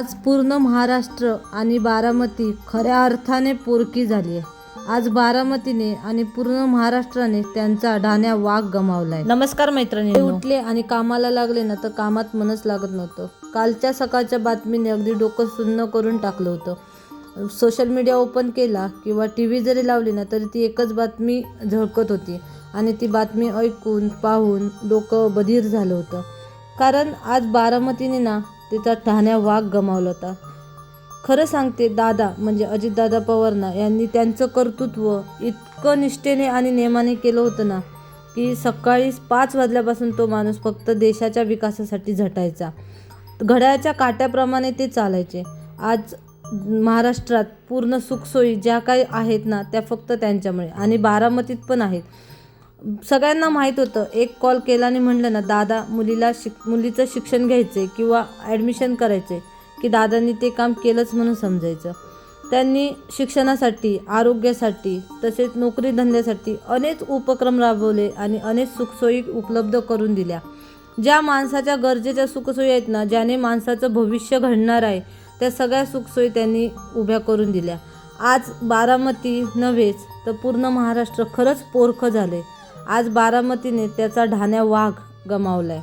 आज पूर्ण महाराष्ट्र आणि बारामती खऱ्या अर्थाने पोरकी झाली आहे। आज बारामतीने आणि पूर्ण महाराष्ट्राने त्यांचा ढाण्या वाघ गमावलाय। नमस्कार मैत्रिणींनो, उठले आणि कामाला लागले ना तर कामात मनच लागत नव्हतं। कालच्या सकाळच्या बातमीने अगदी डोकं सुन्न करून टाकलं होतं। सोशल मीडिया ओपन केला किंवा टीव्ही जरी लावली ना तरी ती एकच बातमी झळकत होती आणि ती बातमी ऐकून पाहून डोकं बधीर झालं होतं। कारण आज बारामतीने ना तिचा ढाण्या वाघ गमावला होता। खरं सांगते, दादा म्हणजे अजितदादा पवार ना यांनी त्यांचं कर्तृत्व इतकं निष्ठेने आणि नेमाने केलं होतं ना की सकाळी 5 वाजल्यापासून तो माणूस फक्त देशाच्या विकासासाठी झटायचा। घड्याळाच्या काट्याप्रमाणे ते चालायचे। आज महाराष्ट्रात पूर्ण सुखसोयी ज्या काही आहेत ना त्या फक्त त्यांच्यामुळे आणि बारामतीत पण आहेत। सगळ्यांना माहीत होतं, एक कॉल केला आणि म्हणलं ना दादा मुलीचं शिक्षण घ्यायचे किंवा ॲडमिशन करायचे की दादांनी ते काम केलंच म्हणून समजायचं। त्यांनी शिक्षणासाठी, आरोग्यासाठी तसेच नोकरी धंद्यासाठी अनेक उपक्रम राबवले आणि अनेक सुखसोयी उपलब्ध करून दिल्या। ज्या माणसाच्या गरजेच्या सुखसोयी आहेत ना, ज्याने माणसाचं भविष्य घडणार आहे, त्या सगळ्या सुखसोयी त्यांनी उभ्या करून दिल्या। आज बारामती नव्हेच तर पूर्ण महाराष्ट्र खरंच पोरखं झाले। आज बारामतीने त्याचा ढाण्या वाघ गमावलाय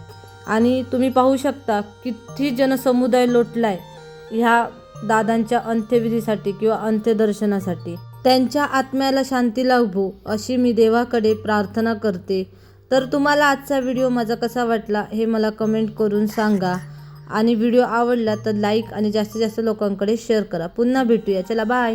आणि तुम्ही पाहू शकता किती जनसमुदाय लोटलाय ह्या दादांच्या अंत्यविधीसाठी किंवा अंत्यदर्शनासाठी। त्यांच्या आत्म्याला शांती लाभो अशी मी देवाकडे प्रार्थना करते। तर तुम्हाला आजचा व्हिडिओ माझा कसा वाटला हे मला कमेंट करून सांगा आणि व्हिडिओ आवडला तर लाईक आणि जास्तीत जास्त लोकांकडे शेअर करा। पुन्हा भेटूया, चला बाय।